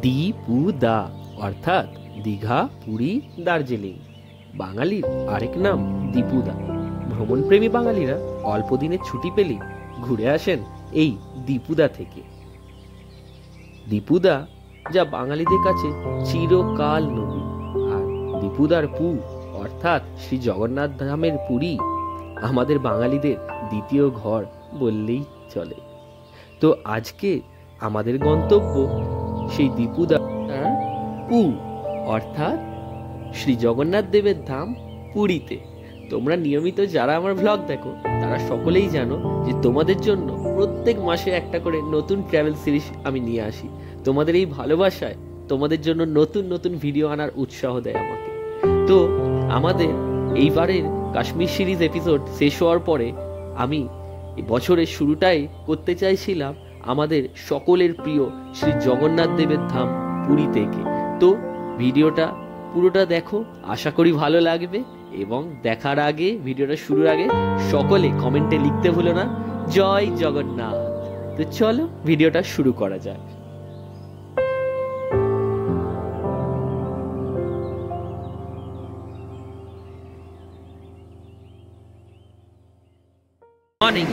দীপুদা অর্থাৎ দীঘা, পুরী, দার্জিলিং। বাঙালির আরেক নাম দীপুদা। ভ্রমণপ্রেমী বাঙালিরা অল্প দিনের ছুটি পেলেই ঘুরে আসেন এই দীপুদা থেকে। দীপুদা যা বাঙালিদের কাছে চিরকাল নবীন, আর দীপুদার পু অর্থাৎ শ্রী জগন্নাথ ধামের পুরী আমাদের বাঙালিদের দ্বিতীয় ঘর বললেই চলে। তো আজকে আমাদের গন্তব্য সেই দীপুদা পু অর্থাৎ শ্রী জগন্নাথ দেবের ধাম পুরীতে। তোমরা নিয়মিত যারা আমার ব্লগ দেখো তারা সকলেই জানো যে তোমাদের জন্য প্রত্যেক মাসে একটা করে নতুন ট্রাভেল সিরিজ আমি নিয়ে আসি। তোমাদের এই ভালোবাসায় তোমাদের জন্য নতুন নতুন ভিডিও আনার উৎসাহ দেয় আমাকে। তো আমাদের এইবারের কাশ্মীর সিরিজ এপিসোড শেষ হওয়ার পরে আমি বছরের শুরুটাই করতে চাইছিলাম আমাদের সকলের প্রিয় শ্রী জগন্নাথ দেবের ধাম পুরী থেকে। তো ভিডিওটা পুরোটা দেখো, আশা করি ভালো লাগবে। এবং দেখার আগে, ভিডিওটা শুরুর আগে সকলে কমেন্টে লিখতে ভুলো না জয় জগন্নাথ। তো চলো ভিডিওটা শুরু করা যাক।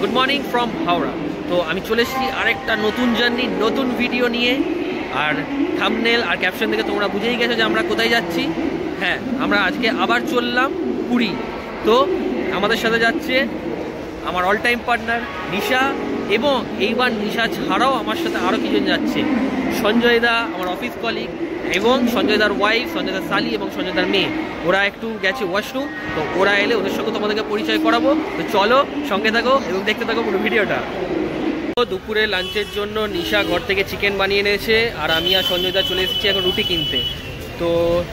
Good morning from Howrah. তো আমি চলে এসেছি আরেকটা নতুন জার্নি, নতুন ভিডিও নিয়ে। আর থাম্বনেল আর ক্যাপশন থেকে তোমরা বুঝেই গেছো যে আমরা কোথায় যাচ্ছি। হ্যাঁ, আমরা আজকে আবার চললাম পুরী। তো আমাদের সাথে যাচ্ছে আমার অল টাইম পার্টনার নিশা, এবং এইবার নিশা ছাড়াও আমার সাথে আরও কিছুজন যাচ্ছে। সঞ্জয় দা আমার অফিস কলিগ, এবং সঞ্জয় দার ওয়াইফ, সঞ্জয় দার শালি এবং সঞ্জয় দার মেয়ে। ওরা একটু গেছে ওয়াশরুম, তো ওরা এলে ওদের সঙ্গে তোমাদেরকে পরিচয় করাবো। তো চলো সঙ্গে থাকো এবং দেখতে থাকো পুরো ভিডিওটা। দুপুরে লাঞ্চের জন্য নিশা ঘর থেকে চিকেন বানিয়ে এনেছে, আর আমি আর সঞ্জয় দা চলে এসেছি এখন রুটি কিনতে। তো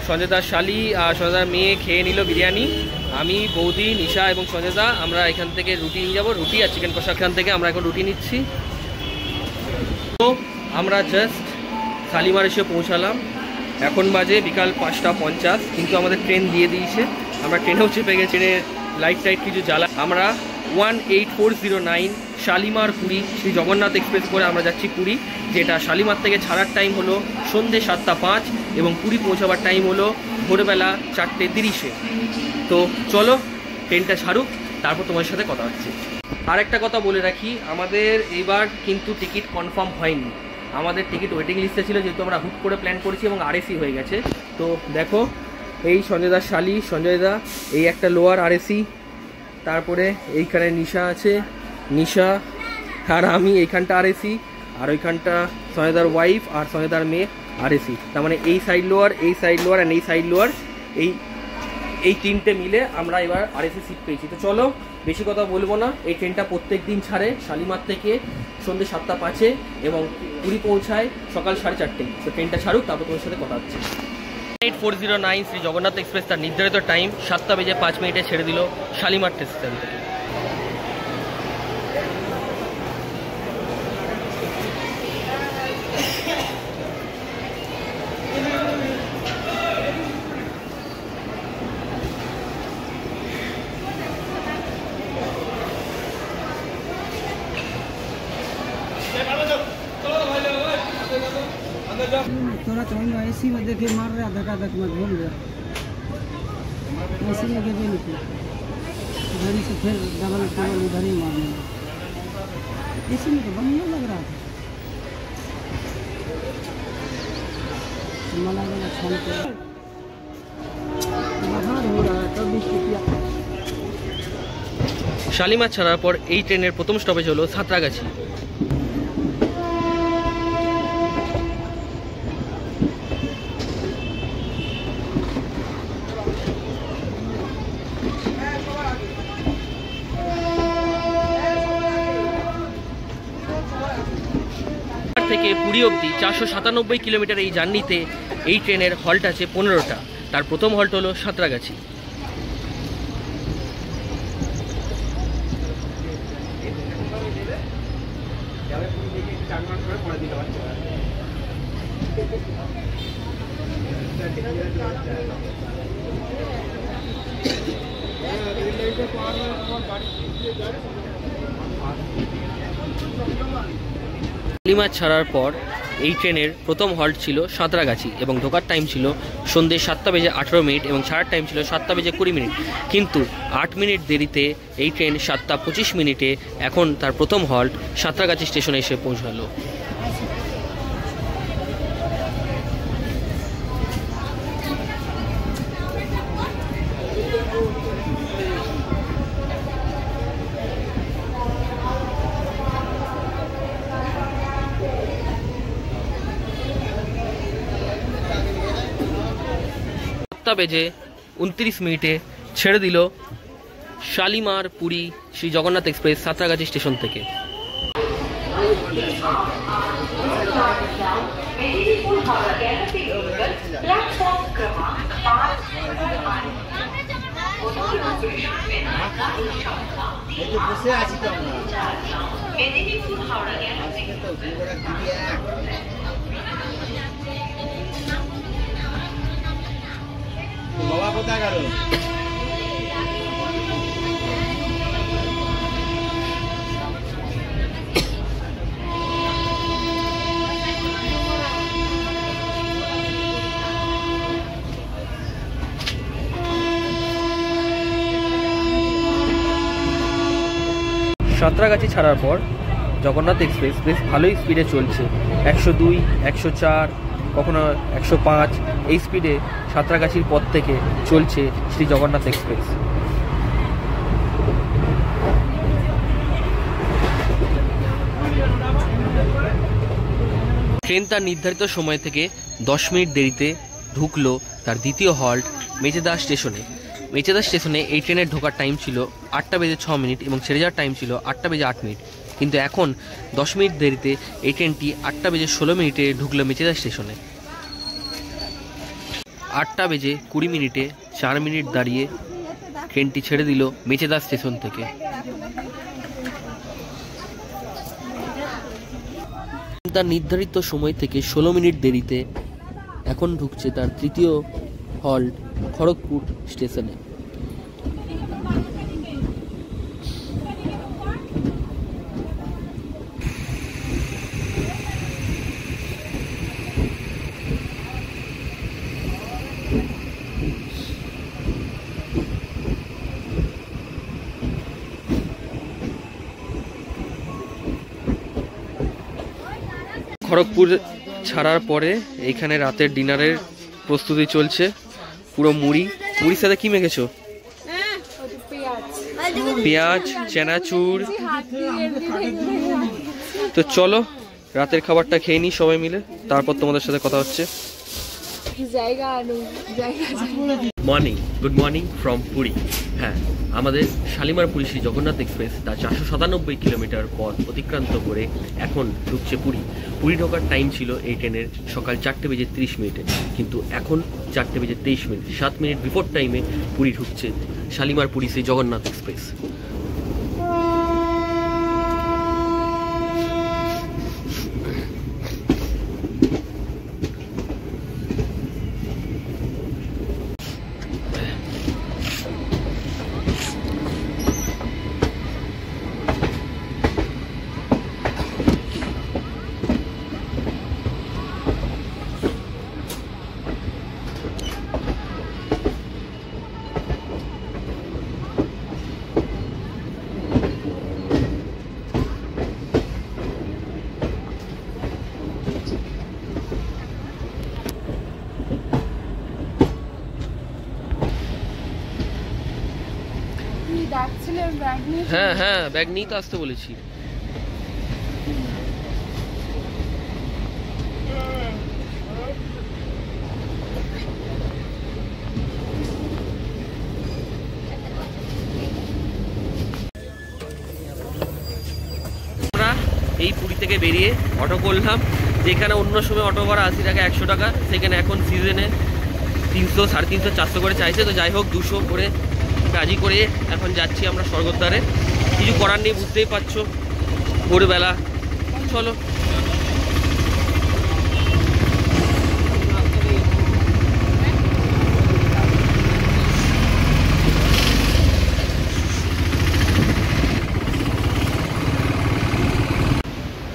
সঞ্জয় দার শালি আর সঞ্জয় দার মেয়ে খেয়ে নিল বিরিয়ানি। আমি, বৌদি, নিশা এবং সঞ্জয় দা আমরা এখান থেকে রুটি নিয়ে যাবো। রুটি আর চিকেন কষা এখান থেকে আমরা এখন রুটি নিচ্ছি। তো আমরা জাস্ট শালিমার এসে পৌঁছালাম। এখন বাজে বিকাল 5:50, কিন্তু আমাদের ট্রেন দিয়ে দিয়েছে। আমরা ট্রেনেও চেপে গেছি, ট্রেনের লাইট টাইট কিছু জ্বালা। আমরা 18409 শালিমার পুরী শ্রী জগন্নাথ এক্সপ্রেস করে আমরা যাচ্ছি পুরী, যেটা শালিমার থেকে ছাড়ার টাইম হলো সন্ধ্যে 7:05 এবং পুরী পৌঁছাবার টাইম হলো ভোরবেলা 4:30। তো চলো ট্রেনটা ছাড়ুক, তারপর তোমার সাথে কথা হচ্ছে। আর একটা কথা বলে রাখি, আমাদের এইবার কিন্তু টিকিট কনফার্ম হয়নি। আমাদের টিকিট ওয়েটিং লিস্টে ছিল, যেহেতু আমরা হুট করে প্ল্যান করেছি এবং আরএসি হয়ে গেছে। তো দেখো, এই সঞ্জয় দার শালি সঞ্জয় দা, এই একটা লোয়ার আরএসি, তারপরে এইখানে নিশা আছে, নিশা আর আমি এইখানটা আরএসি, আর ওইখানটা সঞ্জয়দার ওয়াইফ আর সঞ্জয়দার মেয়ে আরএসি। তার মানে এই সাইড লোয়ার, এই সাইড লোয়ার অ্যান্ড এই সাইড লোয়ার, এই তিনটে মিলে আমরা এবার আরএসি সিট পেয়েছি। তো চলো বেশি কথা বলবো না। এই ট্রেনটা প্রত্যেক দিন ছাড়ে শালিমার থেকে সন্ধ্যে 7:05 এবং পুরী পৌঁছায় সকাল 4:30। তো ট্রেনটা ছাড়ুক, তারপর তোমার সাথে কথা হচ্ছে। 8409 শ্রী জগন্নাথ এক্সপ্রেস তার নির্ধারিত টাইম 7:05 ছেড়ে দিল শালিমার স্টেশন থেকে। थोड़ा तो एसी में देखे मार रहा धक्का धक मत बोल रहा, एसी में देखे नहीं घड़ी से फिर डबल डबल उधर ही मारने, एसी में तो बढ़िया लग रहा था। मला वाला छान के बाहर हो रहा है तब भी किया। শালিমার ছাড়ার পর এই ট্রেনের প্রথম স্টপেজ হলো সাঁতরাগাছি। থেকে পুরী অবধি 497 কিলোমিটার এই জার্নিতে এই ট্রেনের হল্ট আছে 15টা। তার প্রথম হল্ট হলো সাঁতরাগাছি। শালিমার ছাড়ার পর এই ট্রেনের প্রথম হল্ট ছিল সাঁতরাগাছি এবং ঢোকার টাইম ছিল সন্ধ্যে 7:18 এবং ছাড়ার টাইম ছিল 7:20 কিন্তু 8 মিনিট দেরিতে এই ট্রেন 7:25 এখন তার প্রথম হল্ট সাঁতরাগাছি স্টেশনে এসে পৌঁছালো। বেজে 29 ছেড়ে দিল শালিমার পুরী শ্রী জগন্নাথ এক্সপ্রেস সাঁতরাগাছি স্টেশন থেকে। বাবা কোথায় গেল? সাঁতরাগাছি ছাড়ার পর জগন্নাথ এক্সপ্রেস বেশ ভালোই স্পিডে চলছে, 102, 104, কখনো 105 এই স্পিডে সাঁতরাগাছির পথ থেকে চলছে শ্রী জগন্নাথ এক্সপ্রেস। ট্রেন তার নির্ধারিত সময় থেকে 10 মিনিট দেরিতে ঢুকলো তার দ্বিতীয় হল্ট মেচেদা স্টেশনে। মেচেদা স্টেশনে এই ট্রেনের ঢোকার টাইম ছিল 8:06 এবং ছেড়ে যাওয়ার টাইম ছিল 8:08, কিন্তু এখন 10 মিনিট দেরিতে এই ট্রেনটি 8:16 ঢুকলো মেচেদা স্টেশনে। 8:20 4 মিনিট দাঁড়িয়ে ট্রেনটি ছেড়ে দিল মেচেদা স্টেশন থেকে। তার নির্ধারিত সময় থেকে 16 মিনিট দেরিতে এখন ঢুকছে তার তৃতীয় হল্ট খড়গপুর স্টেশনে। খড়গপুর ছাড়ার পরে এইখানে রাতের ডিনারের প্রস্তুতি চলছে। পুরো মুড়ির সাথে কি মেখেছো? পেঁয়াজ, চানাচুর। তো চলো রাতের খাবারটা খেয়ে নিই সবাই মিলে, তারপর তোমাদের সাথে কথা হচ্ছে। Good morning from Puri. হ্যাঁ, আমাদের শালিমার পুরী শ্রী জগন্নাথ এক্সপ্রেস তার 497 কিলোমিটার পথ অতিক্রান্ত করে এখন ঢুকছে পুরী। পুরী ঢোকার টাইম ছিল এই ট্রেনের সকাল 4:30, কিন্তু এখন 4:23, 7 মিনিট বিফোর টাইমে পুরী ঢুকছে শালিমার পুরী শ্রী জগন্নাথ এক্সপ্রেস। হ্যাঁ হ্যাঁ, ব্যাগ নিয়ে তো আসতে বলেছি। আমরা এই পুরী থেকে বেরিয়ে অটো করলাম, যেখানে অন্য সময় অটো ভাড়া 80 টাকা 100 টাকা, সেখানে এখন সিজনে 300, 350, 400 করে চাইছে। তো যাই হোক 200 করে রাজি করে এখন যাচ্ছি আমরা স্বর্গদ্বারে। কিছু করার নেই, বুঝতেই পারছো ভোরবেলা। চলো।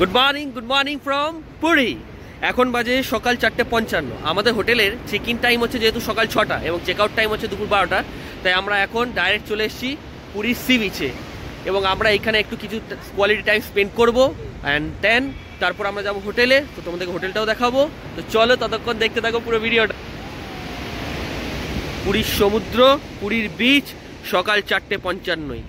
Good morning from Puri. এখন বাজে সকাল 4:55। আমাদের হোটেলের চেক ইন টাইম হচ্ছে যেহেতু সকাল 6টা এবং চেক আউট টাইম হচ্ছে দুপুর 12টা, তাই আমরা এখন ডাইরেক্ট চলে এসেছি পুরীর সি বিচে এবং আমরা এখানে একটু কিছু কোয়ালিটি টাইম স্পেন্ড করবো অ্যান্ড দেন তারপর আমরা যাবো হোটেলে। তো তোমাদেরকে হোটেলটাও দেখাবো, তো চলো ততক্ষণ দেখতে থাকো পুরো ভিডিওটা। পুরীর সমুদ্র, পুরীর বিচ, সকাল 4:55।